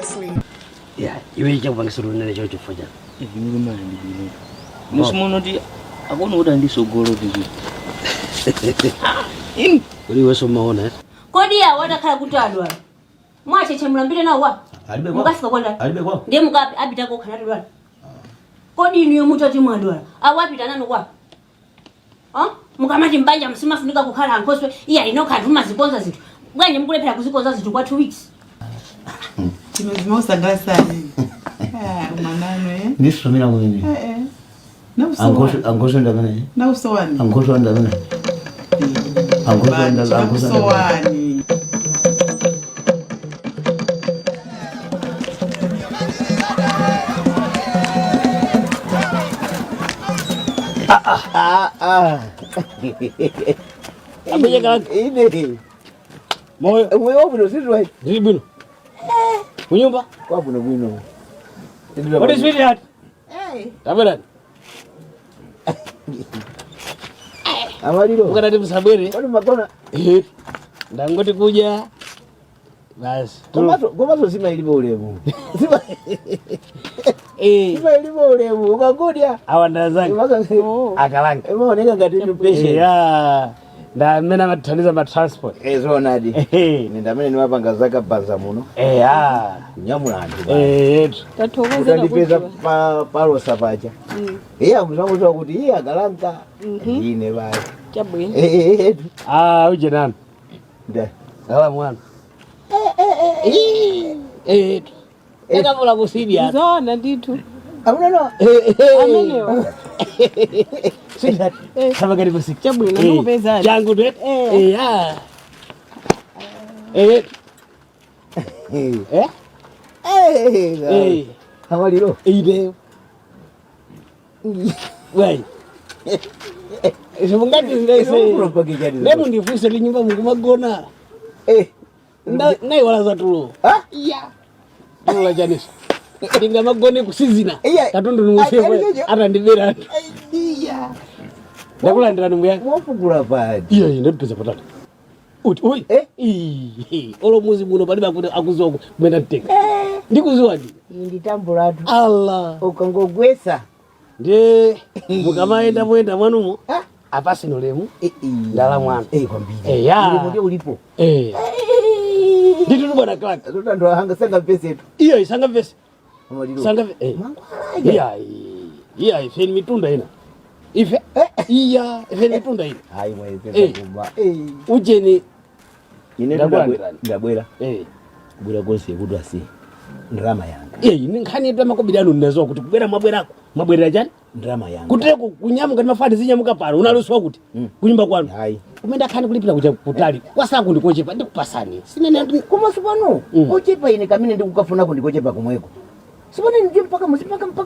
seriously. Yeah, iwe chakupangisiruna necho chifoja. Ndimulumana ndibino. Musimono ndi akona kuti andisogolo ndi. Uli weso maona. Kodi ya watakhala kuti adwala. Mwache chemulambire nawo wa. Alibe kwa. Mukasika kwanda. Alibe kwa. Ndiye mukapi apita ko kana adwala. Kodi niyo mutati mwadwala. Awapita nanu kwa. Mukamati mbanja msimafunika kukhala ankoswe iya inoka nduma zikonza zitu. Bwanye mukulephera kuzikonza zitu kwa 2 weeks. Timezima usangasani. Manano Nisomera mwini. Angosho ndabane. Na usowani. Angosho ndabane. Angosho ndabane. Abeja kala Ine. moyo Obuno sizwe. ndibino. Kunyumba? Kwa buno bwino. What is with that? Tabera. Amaliro. Ukana timsabwere. Kwani makona. Ndangoti kuja. Basi. Komaso sima ilibo ulevu. Sima ilibo ulevu. Ukagodya. Awanda zangu. Akalanga. Umeoneka ngati patient. Yeah. Ndamena mathandiza ma transport. Zonadi. Ndamene niwapanga zaka banza muno. Nyamula anthu. Tathokoza ndipeza palo sapacha. Muzangu kuti iye akalanga. Ine bali. Chabwino. Uje nani? Nda. Sala mwana. Ekavula kusidia. Zona ndithu. Amuna no. Amenewa. Sweetheart. Kama karibu siku. Chabwino ndikupezani. Changu tu. Amaliro. Ide. Wai. Isibungati ndese. Lemu ndifuse linyumba mungumagona. Nai wala za tulo. Tulo janisha. Ndinga magone kusizina. Katundu numusewe ata ndibera. Ndakulandira numbu yangu. Wafugula padi. Iya ndipeza patatu. Oi. Olo muzi muno paliba kuti akuzoko mwenda mtenga. Ndikuziwa ndi. Nditambulatu. Allah. Ukangogwesa. Nde mukamaenda mwenda mwanumo. Apasi nolemu. Ndala mwana. Kwambiri. Ya. Ndio ulipo. Nditu bwana Clark. Tota ndo hanga sanga pesa yetu. Iyo isanga vese. Amaliro. Sanga iya ife mitunda ina. Ife iya ife mitunda ina. Hayi mwezi kumba. Ujeni Ine ndabwera. Kubwera konse kuti asi. Ndrama yanga. Ine nkhani yetu amakobidano ninazo kuti kubwera mwabwerako. Mwabwerera chani? Ndrama yanga. Kuteko kunyamuka mafadi zinyamuka pano unaluswa kuti kunyumba kwanu. Hayi. Umenda khani kulipira kuja kutali. Kwasangu ndikochepa ndikupasani. Sinene koma sipano. Ochepa ine kamene ndikukafuna ndikochepa kumweko. Sipano ndi mpaka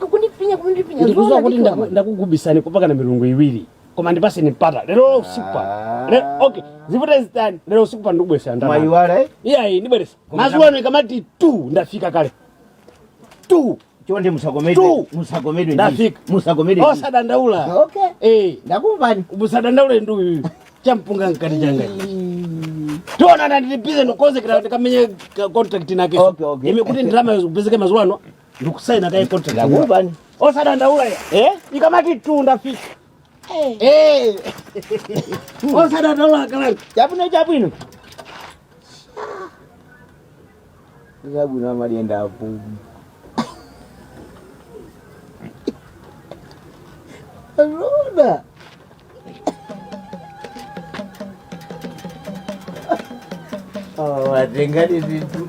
kundipinya. Ndikuzwa kuti ndakugubisani kupaka na milungu iwiri. Koma ndipase nipata. Lero usiku pa. Okay. Zivuta zitani. Lero usiku pa ndikubwesa ndama. Maiwala Iya ndibweresa. Mazuwano ikamati 2 ndafika kale. 2. Chonde musagomedwe ndafika. Musagomedwe. Osadandaula. Okay. Ndakumvani. Musadandaule ndu champunga nkati changa. Tona ndilipize nokonze kuti kamenye contract na keso. Okay. Ime kuti ndrama yozipezeke mazuwano ndikusaina kai contract. Ndakumvani. Osadandaula ya. Ikamati 2 ndafika. Osadandaula kala. Chabwino. Chabwino amalienda apo. Roda. Atengani vitu.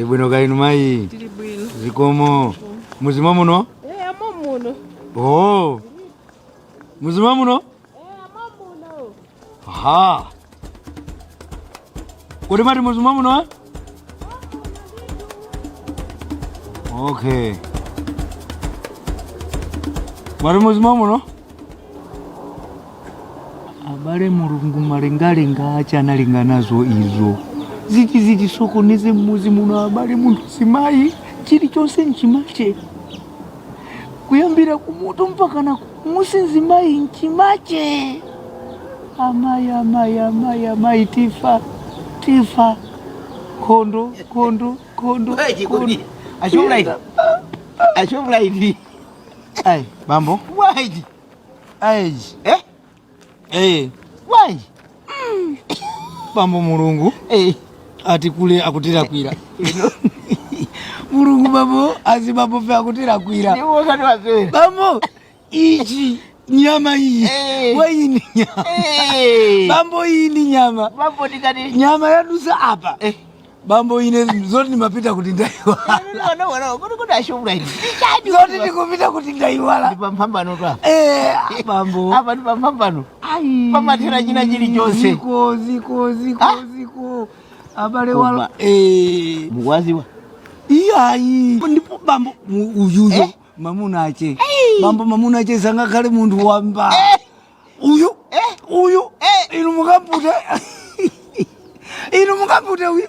Bwino kainu mai. Tili bwino. Zikomo. Muzima muno? Amamuno. Muzima muno? Amamuno. Aha. Kodi mati muzima muno? Okay. Mwari muzima muno? Abale mulungu malengalenga achana linga nazo izo. Ziti sokoneze mmuzi muno abale muntu simayi chili chonse nchimache. Kuyambira kumutu mpaka na kumusinzi mayi nchimache. Amai tifa. Kondo. Ashoblaidi. Ai, mambo? Waiji. Ai. Waiji. Mambo mulungu. Ati kule akutira kwira. Mulungu babo azibabo fe akutira kwira. Niwo kati wazwe. Mambo ichi nyama hii. Waini nyama. Mambo hii ni nyama. Mambo dikati. Nyama ya dusa hapa. Mambo ine zote ni mapita kutindaiwala. No, kuda ashoblaidi. Zote ni kupita kutindaiwala. Ni pambano twa. Mambo. Hapa ni pambano. Mama tena jina jili Jose. Ziko. Abale wala. Muwaziwa. Iya. Ndipo mambo uyuyo. Mamuna ache. Mamuna ache sanga kale mundu wamba. Uyu. Inu mukapute uyu.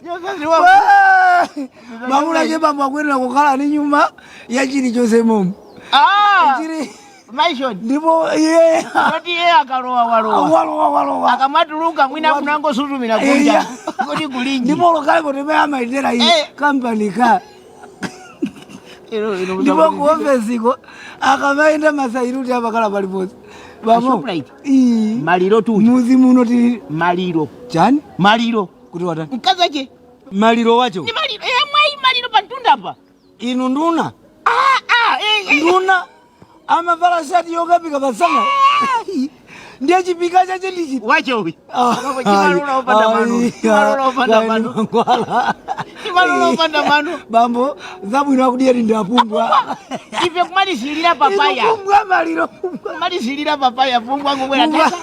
Mamuna ache bamba kwenda kukala ni nyuma ya chili chose mumu. Chili Maishon. Ndipo Oti akalowa walowa. Akamatuluka mwina kunango sutumira kunja. Kodi kulinji. Ndipo lokale kotemea maitera hii. Company ka. Ndipo kuofesiko akamaenda masairuti abakala paliposi. Bamo. Maliro tu. Muzi muno ti maliro. Chani? Maliro. Kuti watani? Mkazaje? Maliro wacho. Ni maliro. Maliro pantunda hapa. Inu nduna. Nduna. Ama vala shati yoga pika basanga. Ndiye chipika chache ndichi. Wacho huyu. Chimalula upanda manu. Bambo, zabu inakudia ndapumbwa. Ife kumali silira papaya. Pumbwa maliro. Kumali silira papaya pumbwa ngobwera tesa.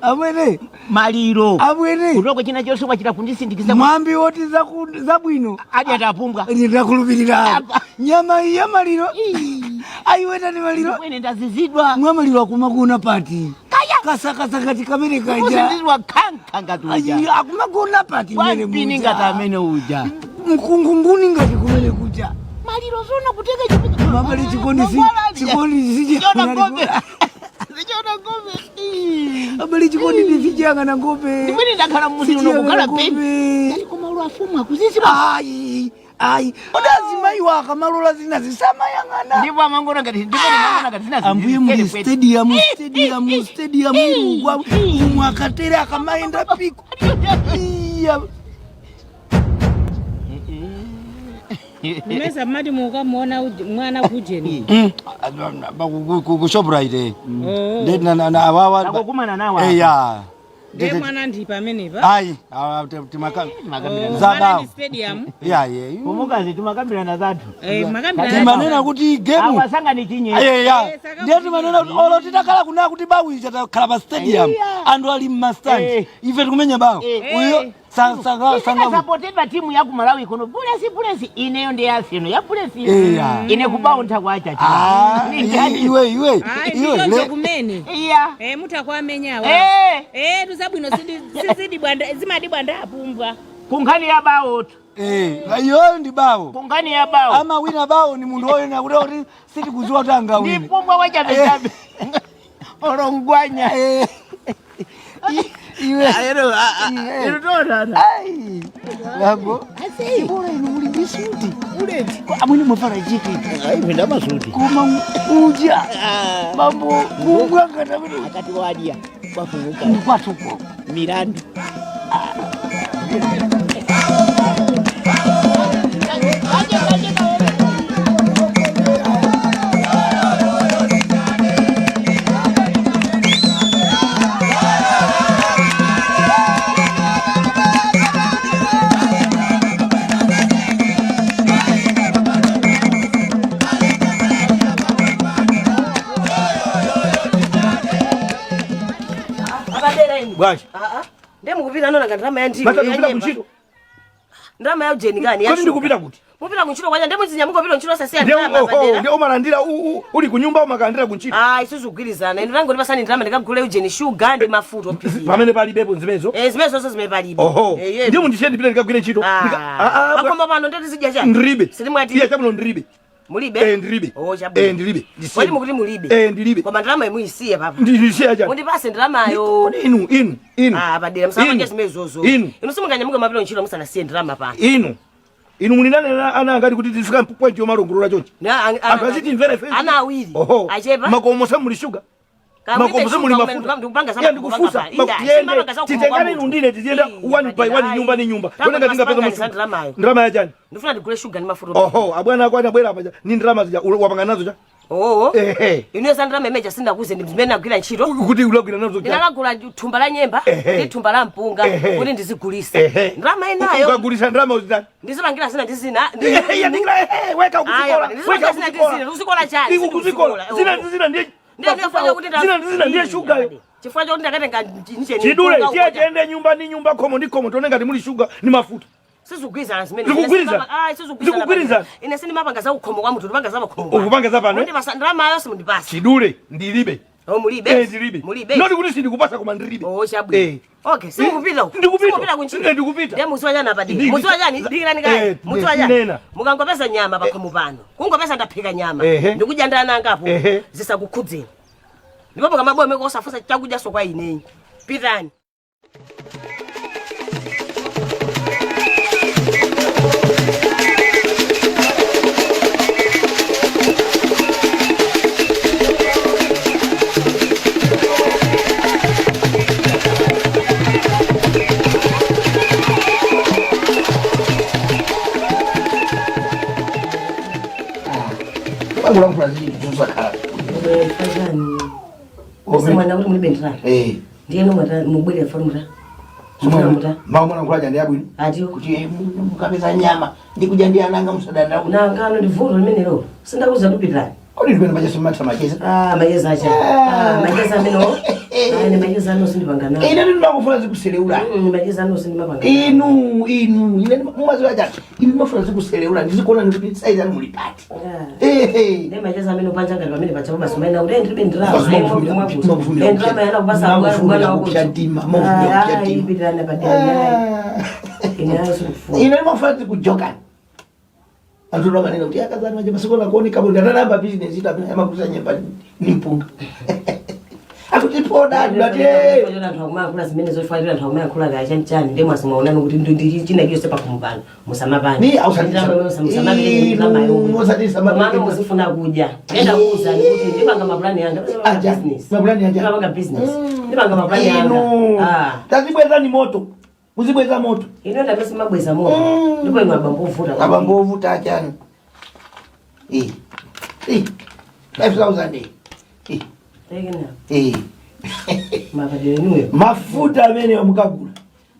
Amwene. Maliro. Amwene. Kutoko china chose kwachita kundisindikiza. Mwambi woti zabu ino. Adi atapumbwa. Ndakulubirira. Nyama ya maliro. Aiweta ni maliro. Mwene ndazizidwa. Mwamaliro akumakuna pati. Kasa kati kamene kaja. Kusindizwa kanka tuja. Akumakuna pati mwene muja. Wapini ngata amene uja. Mkungunguni ngati kumene kuja. Maliro zona kuteka chipika. Mabali chikondi sije. Jona ngombe. Abali chikondi ndifijanga na ngombe. Ndimene ndakhala muzi unokukhala peni. Ndali komaulu afumu akuzisi ba. Ai. Odazima iwaka malola zina zisamayangana. Ndipo amangona ngati zina. Ambuye mu stadium ngwa mwakatere akamaenda piko. Iya. Nimeza madi muka muona mwana kujeni. Kushoprite. Ndeti na awawa. Nakukumana nawa. Ya. Ndiye mwana ndi pamene pa. Ai, timakambirana zaba. Stadium. Ya. Kumukazi timakambirana na zatu. Makambirana. Timanena kuti game. Awasanga ni chinye. Ya. Ndiye timanena olo titakala kuna kuti bawu ichatakhala pa stadium. Andu ali mastandi. Ife tikumenya bawo. Uyo sanga supported timu ya Malawi kono bulesi ineyo ndi Arsenal ya bulesi ine kubawo ntakwacha iwe ndiyo kumene iya mutakwamenyawa tuzabwino sizidi bwanda zimadi bwanda apumbwa kungani ya bawo iyo ndi bawo kungani ya bawo ama wina bawo ni mundu oyo na kuti siti kuziwa tanga wina ndi pumbwa wacha besabe orongwanya iwe ayero tona ai labo bora inuli bisuti uleti amwini mufara jiki ai kwenda masuti kuma uja mambo mungu akati wadia bafunguka kwatuko Miranda Bwashi. Ndemu kupita nona ngati ndama ya ndiyo. Bata ndikupita kuchito. Ndama ya ujeni gani? Kwani ndikupita kuti? Mupita kunchiro kwaja ndemo zinyamuko pita kunchiro sasa ndama padera. Ndio umalandira uli kunyumba umakandira kunchiro. Isusu kugwirizana. Ino rango ndipasani ndrama ndikagule ujeni sugar ndi mafuta opisi. Pamene pali bepo zimezo. Zimezo zonse zimepalibe. Ndio mundishe ndipita ndikagwire ntchito. Makoma pano ndeti zidya chani. Ndribe. Silimwati. Iya chamuno ndribe. Mulibe? Ndribe. Chabwe. Ndribe. Wali mukuti mulibe? Ndribe. Koma ndrama imuisiye papa. Ndisiya chani. Mundipase ndramayo. Inu. Padera msama zimezozo. Inu simunganyamuka mapita kunchiro musanasiye ndrama pano. Inu munindane ana ngati kuti tifika point yomalongolola chonchi. Akaziti mvere fe. Ana awiri. Achepa. Makomosa muli sugar. Makomosa muli mafuta. Ya ndikufusa. Titengane nundine tizienda one by one nyumba ni nyumba. Yona ngati ngapeza mafuta. Ndrama ya chani. Ndifuna ndigule sugar ni mafuta. Abwana akwani abwera apa ni ndrama zija wapanga nazo cha. Ino ndrama imeja sinda kuze ndimene nagwira ntchito. Kuti ulagwira nazo cha. Ndinagula thumba la nyemba, ndi thumba la mpunga, kuti ndizigulisa. Ndrama inayo. Ukagulisa ndrama uzitani. Ndizipangira sina ndizina. Weka ukuzikola. Weka sina ndizina. Uzikola chani. Ukuzikola. Zina ndiye. Zina ndiye sugar yo. Chifukwa choti ndakatenga nje. Chidule tiende nyumba ni nyumba komo ndi komo tonenga muli sugar ni mafuta. Sizugwiza zimene. Sizugwiza. Ine sini mapanga za ukhomo kwa muthu ndipanga za makhomo. Ukupanga za pano. Ndi basa ndrama yonse mundipasa. Chidule ndilibe. Mulibe. Ndilibe. Mulibe. Noti kuti sindikupasa koma ndilibe. Chabwe. Okay, sikupita uko. Ndikupita kunchiro. Ndikupita. Ndiye muziwa jana padini. Muziwa jani? Ndikirani kale. Muziwa jani? Mukangopesa nyama pakhomo pano. Kungopesa ndaphika nyama. Ndikudya ndana ngapo. Zisakukhudzeni. Ndipo kama boye meko osafusa chakudya sokwa ineyi. Pitani. Ngula mfrazini tuzakhala. Fazani. Mwana uri muri bendra. Ndiye no mata mubwele formula. Mwana ngulaja ndi abwino. Atiyo kuti mukapeza nyama ndikuja ndi ananga musadanda. Nanga no ndivuro limene lo. Sindakuza kupitani. Kodi ndipenda majesa matha majesa. Majesa acha. Majesa meno. Ine majesa no sindipanga nawo. Ine ndinakufuna zikuseleula. Majesa no sindipanga. Inu ine mumaziwa chati. Ine ndinafuna zikuseleula ndizikuona kuti size ani muli pati. Ne majesa meno panja ngati pamene pacha basi maina ule ndiri bendra. Ndra yana kubasa bwana wako. Ibidana badala. Ine ndinafuna kujoka. Antu ndo maneno kuti akazana maje masiko na kuoni kama ndaramba business ita amakuza nyemba ni mpunga. Akuti poda ndati ndona nthauma kula zimene zofanira nthauma yakula ga chanchani ndemwe asimaona kuti ndi china kiyose pa kumpano musamapani. Ni ausandira musamapani ndama yo. Musati samapani. Mama musifuna kuja. Nenda kuuza kuti ndipanga maplani yanga business. Maplani yanga. Ndipanga business. Ndipanga maplani yanga. Tazibweza ni moto. Muzibweza moto. Ino ndamesi mabweza moto. Ndipo ino abambovuta. Abambovuta achani. 5,000. Mabadele nuyo. Mafuta amene mukagula.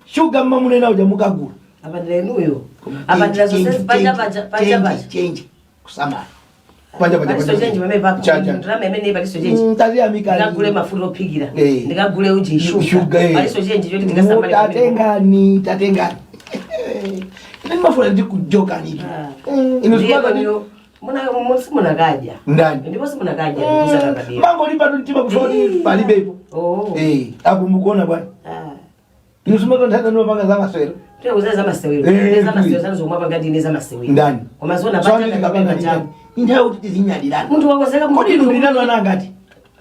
Sugar mamunena uja mukagula. Abadele nuyo. Abadele zose paja. Change. Kusama. Paja. Change mame papa. Ndrameme meme paliso change. Tazi amika. Ndikagule mafuta ophikira. Ndikagule uji sugar. Paliso change yoti ndikasamba. Tatengani. Ine mafuna ndikujoka nipi. Inozwa niyo. Muna kaja. Ndani. Ndipo simuna kaja ndikuza kabisa. Mango lipa tuntima kusoni palibepo. Hapo mkuona bwana. Inusuma tonthana no panga za maswero. Tio uzaza masewero. Za masewero zanzo umapa ngati ine za masewero. Ndani. Koma zona pachanga kapanga changu. Indawo kuti zinyadilana. Muntu wakozeka kodi ndilano anangati.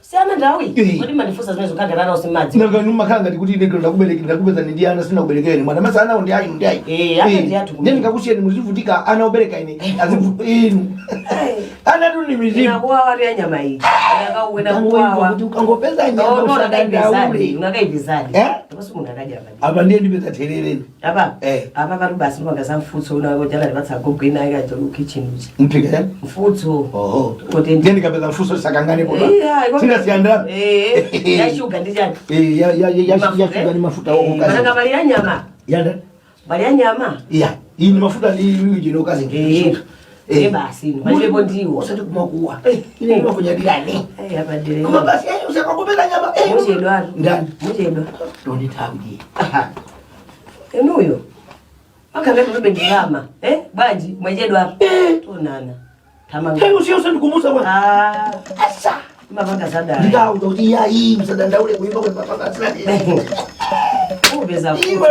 Siana ndawi. Kodi manifusa zimene zokagala usimadzi. Nanga numakanga kuti ine ndakubeleka ndi ana sina kuberekeni. Mwana masa ana ndi ayi. Ake ndi atu. Ndeni ngakushiyeni muzivutika ana obereka ine. Inu. Ana tu ni mizimu. Inakuwa wali ya nyama hii. Inakauwena kuwawa. Kuti ukangopeza nyama usadanda ule. Unakaibizadi. Ndipo simu ngakaja hapa. Apa ndiye ndipeza terereni. Apa? Apa paru basi mwagaza mfutso unawojala libatsa gogo ina ika jo kitchen uchi. Mpika yani? Mfutso. Kote ndiye kapeza mfutso sakangane bola. Sina sianda. Ya sugar ndijani. Ya sugar ni mafuta wako kazi. Mananga bali ya nyama. Yanda? Bali ya nyama. Hii ni mafuta ni jino kazi. Basi malipo ndiwo. Usati kumakuwa. Ile ndio kwenye dilani. Hapa dire. Kama basi usakakopeza nyama. Muje Edward. Ndani. Muje Edward. Ndio nitabudi. Enuyo. Akangati ube ndilama. Bwanji mwejedo hapa. Tonana. Tamanga. Hebu sio sana kumusa bwana. Asa. Mapanga sada. Ndikao utodia hii msada ndaule kuimba kwa mapanga sada. Ubeza. Iwe.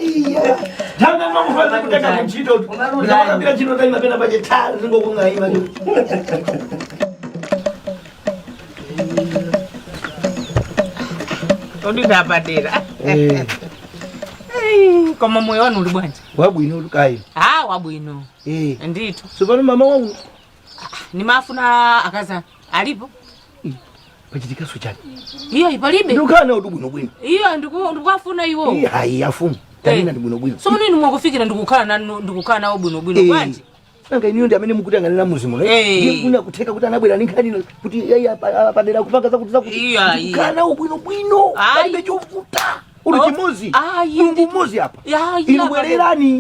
Iya. Tanga mambo fanya kutaka kuchito. Unaona bila chito tani mapenda budget tano zingo kunga hii mani. Todi dapadera. Kama moyo wanu uli bwanje. Wabwino ulukai. Wabwino. Ndito. Sivano mama wangu. Ni mafuna akaza alipo. Pachitika sochani. Iyo ipalibe. Ndukana udubwino bwino. Iyo ndikufuna iwo. Hayi afumu. Tanina ndibwino bwino. So nini mwakufikira ndikukana na ubwino bwino bwanje? Nanga iniyo ndi amene mukutangana muzimu no. Ndikuna kuteka kuti anabwera ninkhani kuti yaya padera kupanga zakuti Iya. Kana ubwino bwino. Palibe chovuta. Uli chimozi. Muzi hapa.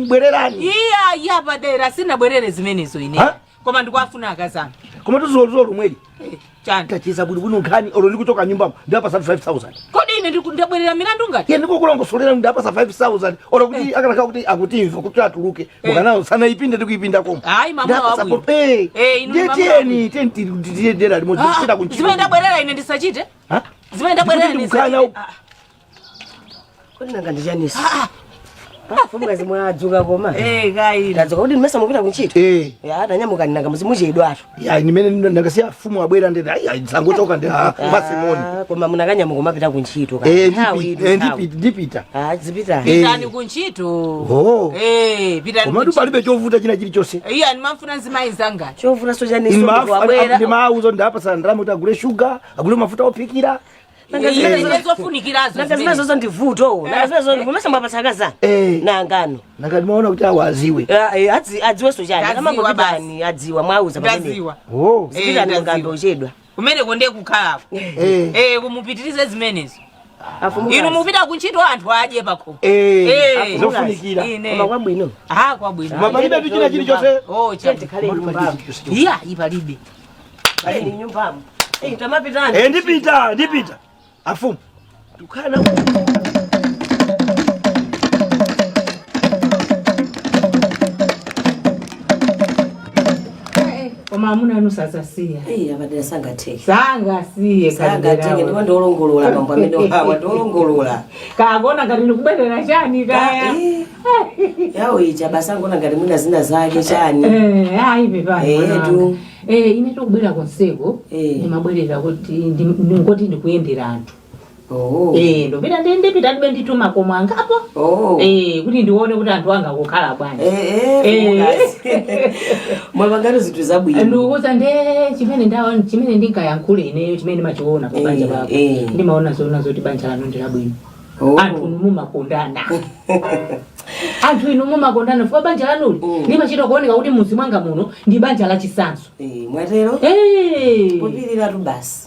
Bwererani. Iya padera sina bwerere zimenezo ine. Koma ndikwafuna akazana. Koma tuzolozolo mweli. Chani. Tachisa budi bwino nkhani olo ndikutoka nyumbamo ndapa 5,000. Kodi ine ndabwerera milandu ngati? Ndiko kulongosolera ndapa 5,000. Olo kuti akanaka kuti akutimva kuti atuluke. Mukanawo sana ipinde ndikuipinda komo. Hayi mama wabu. Ndiyeni tenti dera limodzi kupita kunchito. Zimene ndabwerera ine ndisachite? Zimene ndabwerera ine ndisachite? Kodi nanga ndijanisa. Fumukazi mwadzuka koma. Kai. Ndadzuka kuti mmesa mupita kunchito. Ya tanyamuka nanga muzimuchedwa atu. Ya nimene ndangasiya fumu abwera ndenda ayi sangotoka ndi masimoni. Koma munakanyamuka mapita kunchito ndipita. Zipita. Pitani kunchito. Pitani. Koma palibe chovuta china chilichonse. Iya nimafuna nzimayi zanga. Chovuta sojanisa wabwera. Ndimauzo ndapa sandramu kuti agule sugar, agule mafuta opikira. Nanga zimenezo ndivuto. Nanga zimenezo ndivumesa mwapasakazana. Nangano. Nanga ndimaona kuti awaziwe. Adziwe sojani. Amango bidani adziwa mwauza pamene. Zipita ngambo chedwa. Kumene konde kukhalako. Kumupitirize zimenezo. Inu mupita kunchito anthu aje pakho. Zofunikira. Koma kwabwino. Kwabwino. Mapalibe china chilichonse. Chete khale nyumbamo. Iya ipalibe. Khale nyumbamo. Tamapitani. Ndipita. Afumu. Tukana. Koma amuna anu sasasiya. Abadira sangateke. Sangateke ndipo ndolongolola mambo amene hawa ndolongolola. Kaagona ngati ndikubwerera chani kaya. Yawo icha basangona ngati mwina zina zake chani. Hayi pepa. Tu. Ine tokubwera konseko. Ndimabwerera kuti ngoti ndikuyendera anthu. Ndopita ndipita ndibe ndituma komwe angapo. Kuti ndione kuti anthu anga kukhala bwanji. Mwabangano zithu zabwino. Ndikuza chimene ndinkayankhule ineyo chimene machiona pabanja papo. Ndimaona zona zoti banja lanu ndilabwino. Anthu mumakondana. Anthu inu mumakondana fika banja lanuli. Ndimachita kuoneka kuti muzi mwanga muno ndi banja la chisanso. Mwatero? Kupirira tu basi.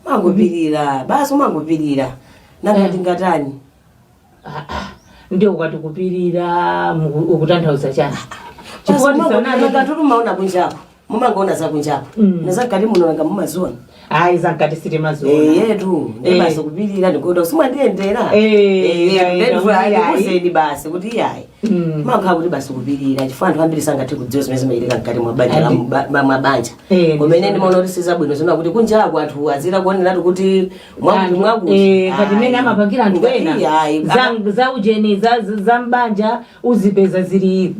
Mangopirira, basi mangopirira. Nanga ndingatani? Ndio ukati kupirira ukutanthauza chani. Chifukwa ndisana tuli maona kunjapo. Mumangoona za kunjapo. Nazakati muno nanga mumazona. Hayi zakati siti mazona. Yetu. Basi kupirira ndikoda usuma ndiendera. Ndikuzeni basi kuti yayi. Manga kuti basi kupirira. Chifukwa anthu ambiri sangati kudziwa zimene zimayitika mkati mwa mabanja. Kumene ndimaona kuti sizabwino zona kuti kunjapo anthu azira kuonera kuti mwakuti. Kati mene amapangira anthu ena. Za ujeni za mbanja uzipeza zili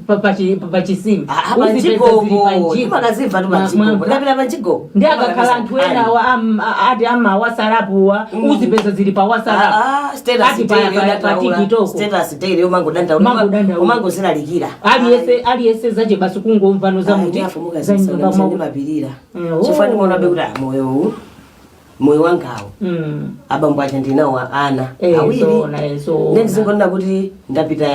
pachisima. Uzipeza zili panjiko. Makaziva tu panjiko. Ndapita panjiko. Ndi akakhala anthu ena ati ama wasarapuwa uzipeza zili pa wasarapu. Status daily umango zinalikira. Aliyese zaje basi kungomvano za muti. Za nyumba mapirira. Chifani mwana bekuda moyo wangawo. Abambo acha ndinawo ana. Awiri. Ndizingona kuti ndapita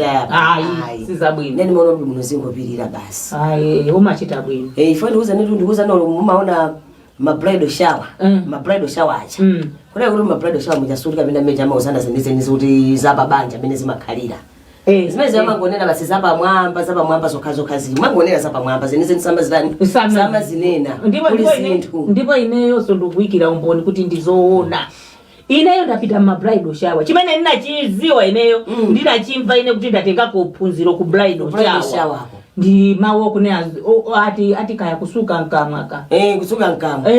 yapa. Hayi sizabwino. Neni mwana muno zingopirira basi. Hayi umachita bwino. Ifani ndikuza no mumaona ma bridal shower. Ma bridal shower acha. Kule ma bridal shower mujasuka bina meja mauzana zenizeni kuti zaba banja bine zimakhalira. Zimeze amangonera basi zaba mwamba zokhazo khazi. Mangonera zaba mwamba zenizeni samba zilani. Samba zinena. Ndipo ineyo so ndikuikira umboni kuti ndizoona. ineyo ndapita ma bridal shower chimene ndinachiziwa ineyo ndinachimva ine kuti ndatengako phunziro ku bridal shower ndi mawo kune ati kaya kusuka nkamwa ka kusuka nkamwa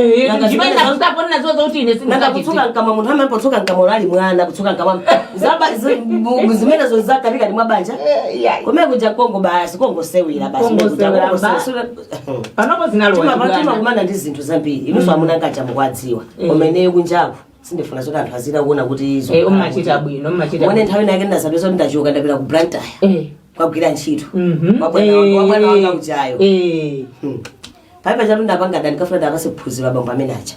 chimene nakutapona nazo kuti ine sindaka kusuka nkamwa munthu amene posuka nkamwa lali mwana kusuka nkamwa zaba zimene zo zakapika ndi mwabanja komwe kuja Kongo basi Kongo sewira basi panopo zinalowa kumana ndi zinthu zambiri inunso amuna ngacha mukwadziwa komeneyo kunjaku sindifuna zoti anthu azira kuona kuti izo umachita bwino mwene nthawi nake ndasapeza kuti ndachoka ndapita ku Blantyre kwagwira ntchito wabwana wanga ujayo paipa chatu ndapanga dani kafuna ndapase kuphunzira bambo amene acha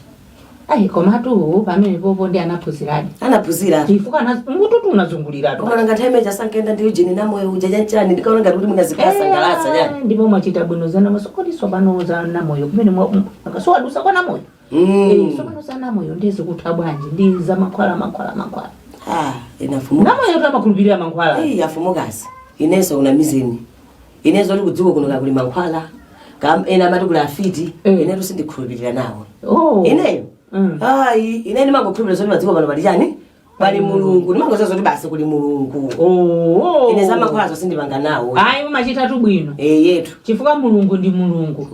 komatu pamene popo ndi anaphunziradi anaphunzira chifukwa mututu unazunguliratu koma nanga nthawi imeja sankenda ndi Eugene namoyo uja chanchani ndikaona ngati kuti munazikasangalatsa nyani ndipo mwachita bwino zana masokodiso pano za namoyo kumene akasowadusa kwa namoyo sopano za namoyo ndezi kutha bwanji ndi za mankhwala inafumuka namoyo tamakhulupirira mankhwala afumukazi ineso una mizeni inezo ndi kudziwa kuno kakuli mankhwala ena amati kula afiti ineto sindikhulupirira nawo ineyo ine ndimangokhulupirira zoti madziwa pano pali chani pali mulungu ndimangoziwa zoti basi kuli mulungu ine za mankhwalazo sindipanga nawo umachita tu bwino yetu chifukwa mulungu ndi mulungu